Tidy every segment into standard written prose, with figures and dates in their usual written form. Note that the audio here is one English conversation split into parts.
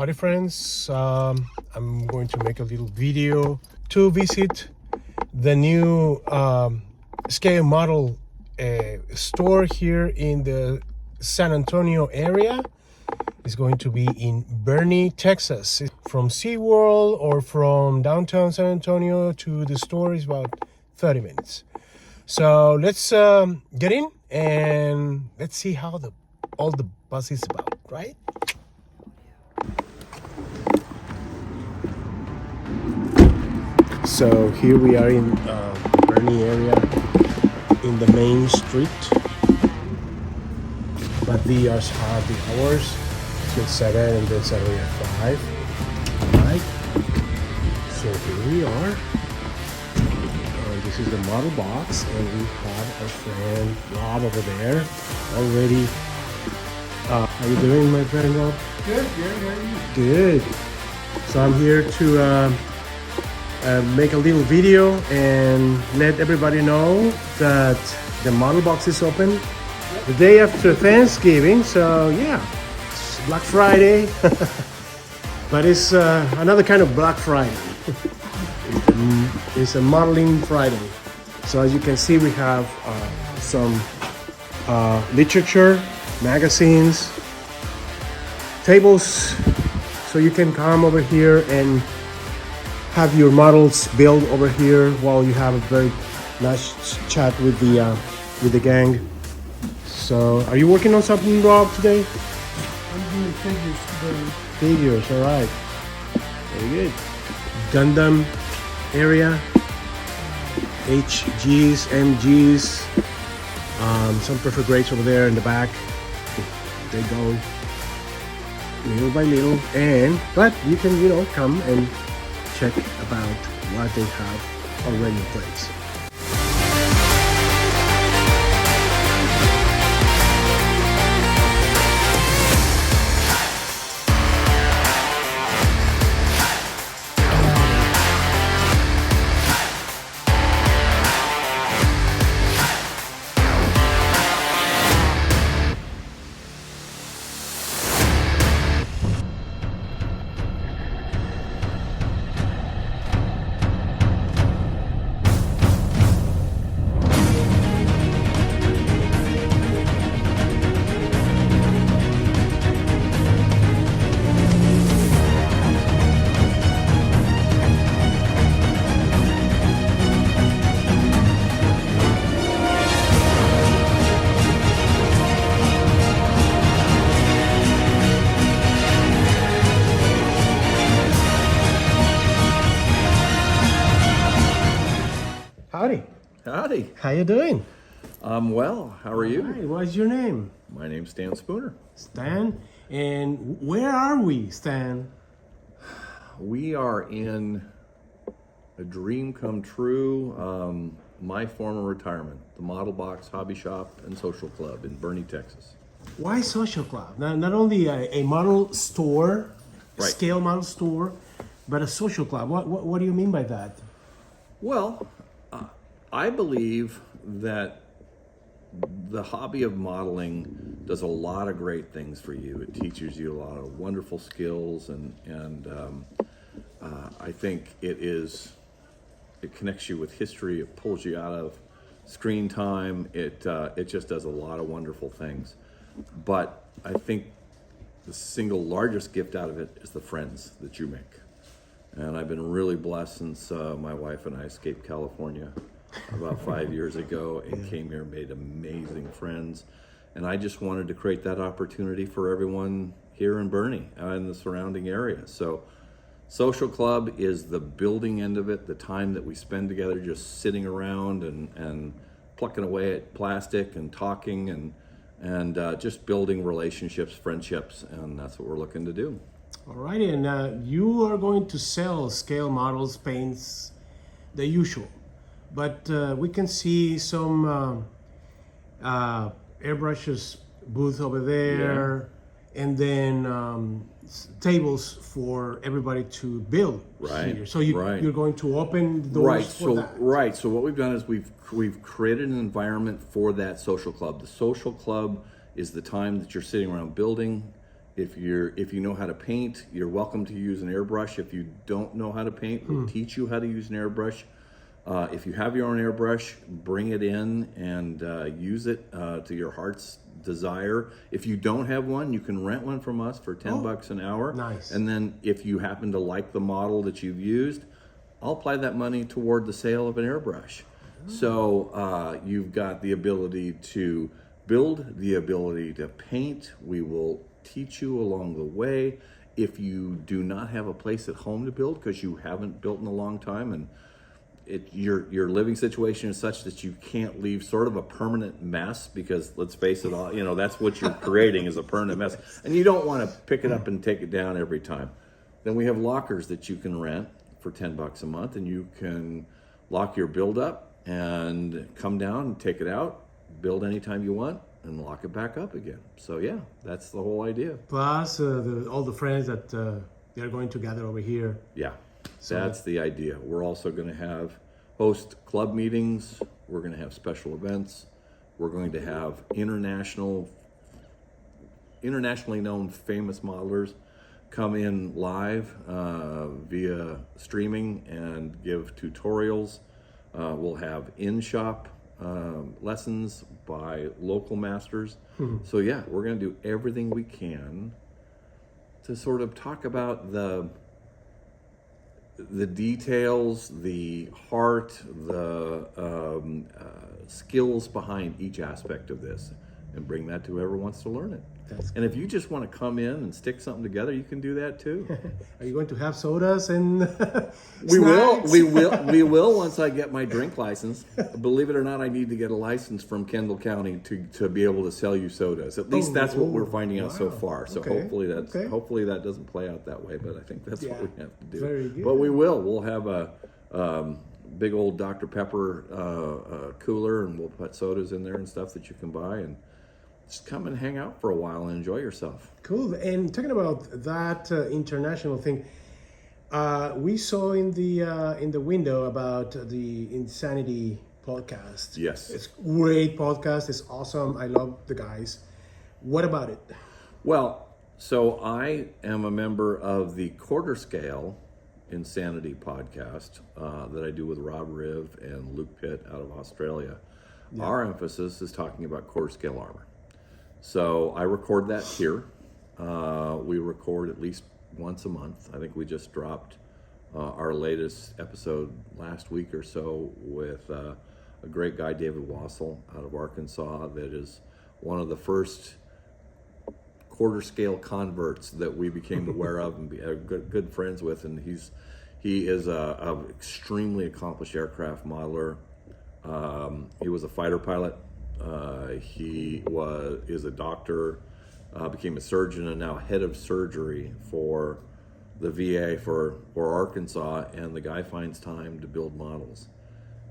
Howdy friends, I'm going to make a little video to visit the new scale model store here in the San Antonio area. It's going to be in Boerne, Texas. From SeaWorld or from downtown San Antonio to the store is about 30 minutes. So let's get in and let's see how all the buzz is about, right? So here we are in Boerne area in the main street, but these are the hours till 7 and then Saturday at 5. All right, so here we are. This is the model box, and we have our friend Rob over there already. How you doing, my friend Rob? Good, how are you? Good. So I'm here to make a little video and let everybody know that the model box is open the day after Thanksgiving. So yeah, it's Black Friday, but it's another kind of Black Friday. It's a modeling Friday. So as you can see, we have some literature, magazines, tables, so you can come over here and have your models build over here while you have a very nice chat with the gang. So are you working on something, Rob, today? I'm doing figures today. Figures, all right. Very good. Gundam area, HGs, MGs, some perfect grades over there in the back. They go little by little, but you can come and check about what they have already in place. Howdy. Howdy. How you doing? I'm well. How are you? Hi, what's your name? My name's Stan Spooner. Stan. And where are we, Stan? We are in a dream come true, my former retirement, the Model Box Hobby Shop and Social Club in Boerne, Texas. Why social club? Not only a model store, a Right. scale model store, but a social club. What do you mean by that? Well, I believe that the hobby of modeling does a lot of great things for you. It teaches you a lot of wonderful skills, and I think it connects you with history. It pulls you out of screen time. It just does a lot of wonderful things. But I think the single largest gift out of it is the friends that you make. And I've been really blessed since my wife and I escaped California about 5 years ago and came here and made amazing friends. And I just wanted to create that opportunity for everyone here in Boerne and the surrounding area. So Social Club is the building end of it, the time that we spend together just sitting around and plucking away at plastic and talking and just building relationships, friendships, and that's what we're looking to do. All right, and you are going to sell scale models, paints, the usual. But we can see some airbrushes booth over there, and then tables for everybody to build here. So you're going to open doors for that. Right. So what we've done is we've created an environment for that social club. The social club is the time that you're sitting around building, If you know how to paint, you're welcome to use an airbrush. If you don't know how to paint, we'll teach you how to use an airbrush. If you have your own airbrush, bring it in and use it to your heart's desire. If you don't have one, you can rent one from us for $10 an hour. Nice. And then if you happen to like the model that you've used, I'll apply that money toward the sale of an airbrush. So you've got the ability to build, the ability to paint. We will teach you along the way. If you do not have a place at home to build because you haven't built in a long time, and your living situation is such that you can't leave sort of a permanent mess, because let's face it, all that's what you're creating is a permanent mess, and you don't want to pick it up and take it down every time. Then we have lockers that you can rent for $10 a month, and you can lock your build up and come down and take it out, build anytime you want, and lock it back up again. So yeah, that's the whole idea. Plus all the friends that they're going to gather over here. Yeah, that's the idea. We're also going to host club meetings. We're going to have special events. We're going to have internationally known famous modelers come in live via streaming and give tutorials. We'll have in-shop lessons by local masters. So yeah, we're going to do everything we can to sort of talk about the details, the heart, the skills behind each aspect of this, and bring that to whoever wants to learn it. And if you just want to come in and stick something together, you can do that too. Are you going to have sodas and We snacks? will once I get my drink license. Believe it or not, I need to get a license from Kendall County to be able to sell you sodas. At least that's what we're finding out so far. So hopefully that doesn't play out that way, but I think that's what we have to do. Very good. But we will. We'll have a big old Dr. Pepper cooler, and we'll put sodas in there and stuff that you can buy, and just come and hang out for a while and enjoy yourself. Cool. And talking about that international thing, we saw in the window about the Insanity podcast. Yes. It's great podcast. It's awesome. I love the guys. What about it? Well, so I am a member of the Quarter Scale Insanity podcast that I do with Rob Riv and Luke Pitt out of Australia. Yeah. Our emphasis is talking about quarter scale armor. So I record that here. We record at least once a month. I think we just dropped our latest episode last week or so with a great guy, David Wassel, out of Arkansas, that is one of the first quarter scale converts that we became aware of and are good friends with. And he is a extremely accomplished aircraft modeler. He was a fighter pilot. He is a doctor, became a surgeon, and now head of surgery for the VA for Arkansas. And the guy finds time to build models.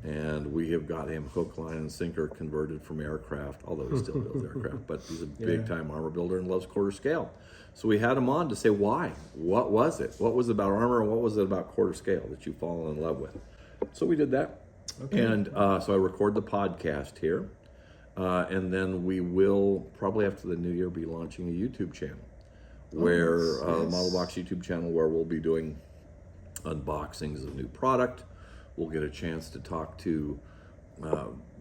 And we have got him hook, line, and sinker converted from aircraft, although he still builds aircraft, but he's a big-time armor builder and loves quarter scale. So we had him on to say why. What was it? What was it about armor, and what was it about quarter scale that you've fallen in love with? So we did that. Okay. And so I record the podcast here. And then we will, probably after the new year, be launching a YouTube channel, where Model Box YouTube channel, where we'll be doing unboxings of new product. We'll get a chance to talk to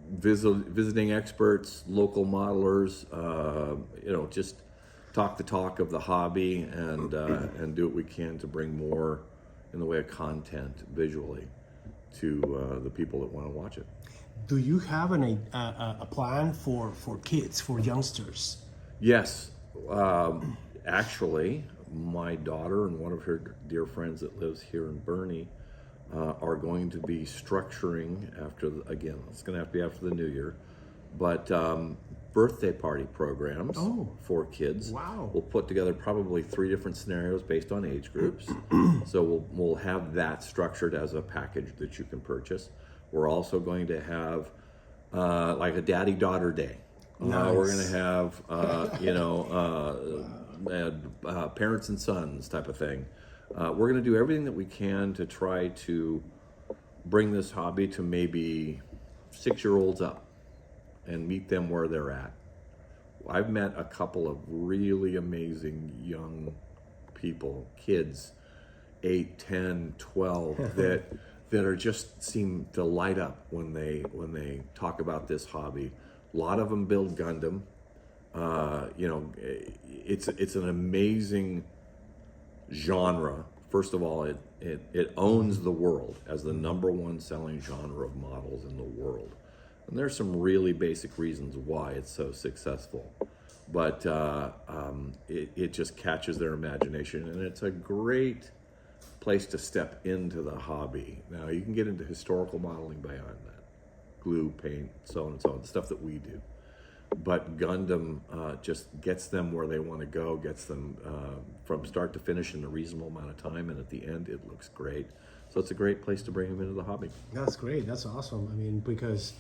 visiting experts, local modelers, just talk the talk of the hobby, and do what we can to bring more in the way of content visually to the people that want to watch it. Do you have a plan for kids, for youngsters? Yes. Actually, my daughter and one of her dear friends that lives here in Boerne are going to be structuring it's going to have to be after the new year, but birthday party programs for kids. Wow. We'll put together probably 3 different scenarios based on age groups. So we'll have that structured as a package that you can purchase. We're also going to have like a daddy-daughter day. Nice. We're going to have, parents and sons type of thing. We're going to do everything that we can to try to bring this hobby to maybe 6-year-olds up and meet them where they're at. I've met a couple of really amazing young people, kids, 8, 10, 12, that are just seem to light up when they talk about this hobby. A lot of them build Gundam. It's an amazing genre. First of all, it owns the world as the #1 selling genre of models in the world. And there's some really basic reasons why it's so successful. But it just catches their imagination, and it's a great place to step into the hobby. Now, you can get into historical modeling beyond that. Glue, paint, so on and so on, the stuff that we do. But Gundam just gets them where they want to go, gets them from start to finish in a reasonable amount of time, and at the end, it looks great. So it's a great place to bring them into the hobby. That's great. That's awesome. I mean, because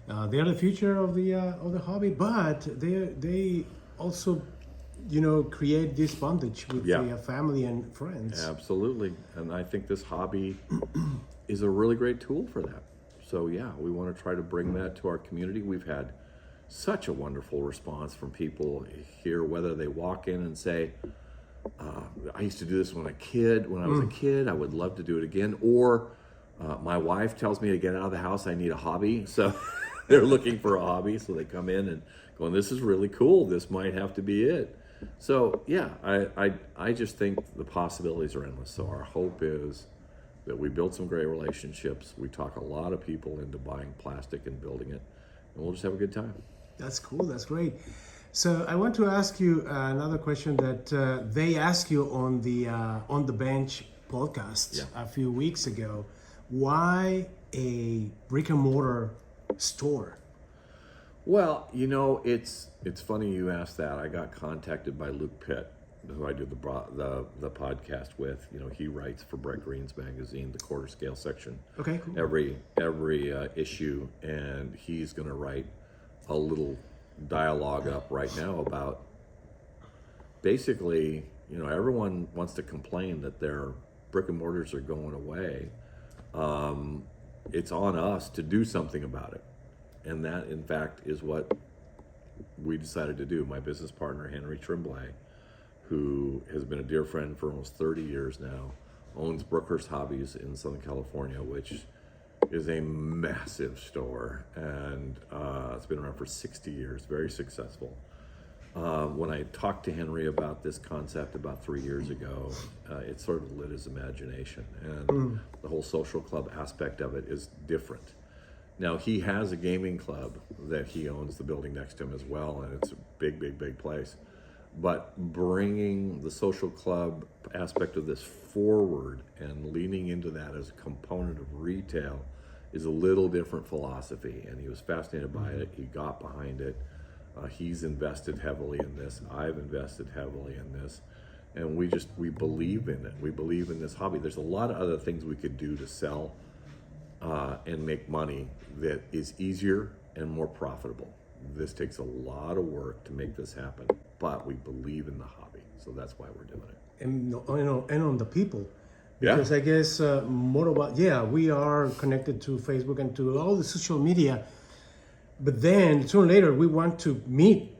they are the future of the hobby, but they also, create this bondage with their family and friends. Absolutely, and I think this hobby is a really great tool for that. So yeah, we want to try to bring that to our community. We've had such a wonderful response from people here, whether they walk in and say, I used to do this when I was a kid, I would love to do it again, or my wife tells me to get out of the house, I need a hobby. So they're looking for a hobby, so they come in and going, this is really cool, this might have to be it. So yeah, I just think the possibilities are endless. So our hope is that we build some great relationships, we talk a lot of people into buying plastic and building it, and we'll just have a good time. That's cool. That's great. So I want to ask you another question that they asked you on the Bench podcast a few weeks ago. Why a brick-and-mortar store? Well, it's funny you asked that. I got contacted by Luke Pitt, who I do the podcast with. He writes for Brett Green's magazine, the quarter scale section. Okay, cool. Every issue, and he's going to write a little dialogue up right now about basically, everyone wants to complain that their brick and mortars are going away. It's on us to do something about it. And that, in fact, is what we decided to do. My business partner, Henry Tremblay, who has been a dear friend for almost 30 years now, owns Brookhurst Hobbies in Southern California, which is a massive store, and it's been around for 60 years, very successful. When I talked to Henry about this concept about 3 years ago, it sort of lit his imagination, and the whole social club aspect of it is different. Now, he has a gaming club that he owns the building next to him as well, and it's a big, big, big place. But bringing the social club aspect of this forward and leaning into that as a component of retail is a little different philosophy, and he was fascinated by it. He got behind it. He's invested heavily in this. I've invested heavily in this, and we believe in it. We believe in this hobby. There's a lot of other things we could do to sell and make money that is easier and more profitable. This takes a lot of work to make this happen, but we believe in the hobby, so that's why we're doing it. And on the people, because I guess more about we are connected to Facebook and to all the social media, but then sooner or later we want to meet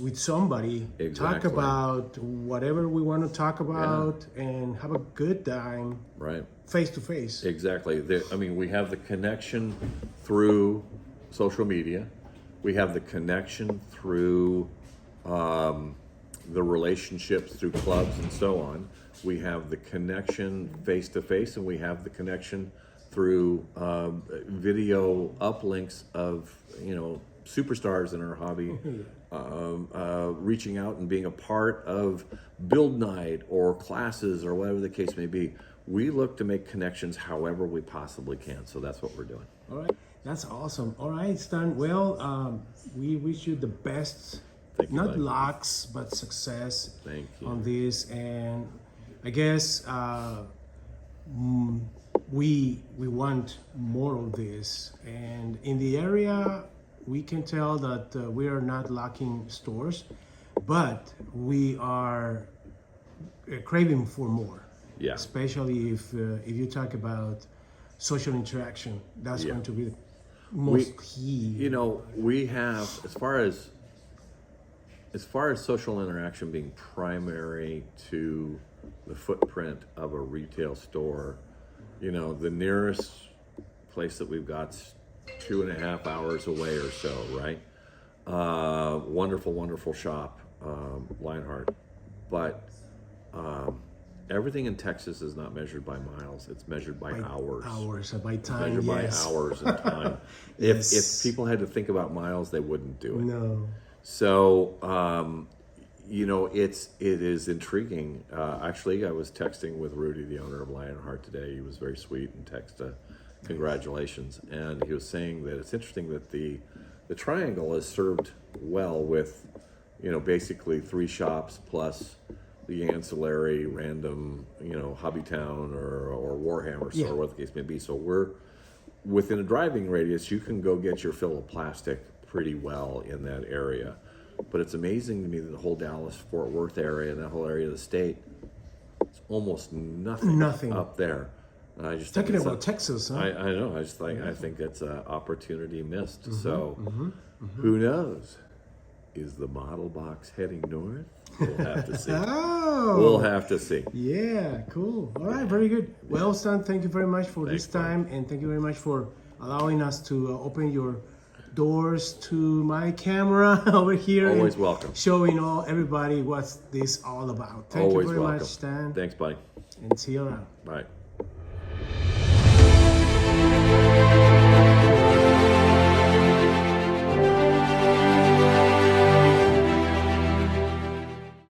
with somebody, talk about whatever we want to talk about, and have a good time, right, face to face. Exactly. We have the connection through social media. We have the connection through the relationships through clubs and so on. We have the connection face to face, and we have the connection through video uplinks of superstars in our hobby, reaching out and being a part of build night or classes or whatever the case may be. We look to make connections however we possibly can, so that's what we're doing. All right. That's awesome. All right, Stan. Well, we wish you the best, not lucks, but success on this. And I guess we want more of this. And in the area, we can tell that we are not lacking stores, but we are craving for more. Yeah. Especially if you talk about social interaction, that's going to be the most key. We have, as far as as far as social interaction being primary to the footprint of a retail store, you know, the nearest place that we've got's 2.5 hours away or so, right? Wonderful, wonderful shop, Lionheart. But everything in Texas is not measured by miles; it's measured by hours. Hours, by time. Measured Yes. by hours and time. Yes. If people had to think about miles, they wouldn't do it. No. So, you know, it is intriguing. Actually, I was texting with Rudy, the owner of Lionheart, today. He was very sweet and texted congratulations. And he was saying that it's interesting that the triangle is served well with, you know, basically 3 shops plus the ancillary random, you know, Hobbytown or Warhammer store, what the case may be. So we're within a driving radius. You can go get your fill of plastic pretty well in that area. But it's amazing to me that the whole Dallas-Fort Worth area and that whole area of the state, it's almost nothing up there. And I just Talking about Texas, huh? I know. I think it's an opportunity missed. So who knows? Is the model box heading north? We'll have to see. Oh, We'll have to see. yeah, cool. All right, very good. Well, Stan, thank you very much for this time, and thank you very much for allowing us to open your doors to my camera over here. Always and welcome. Showing everybody what's this all about. Thank Always you very welcome. much, Stan. Thanks, buddy. And see you around. Bye.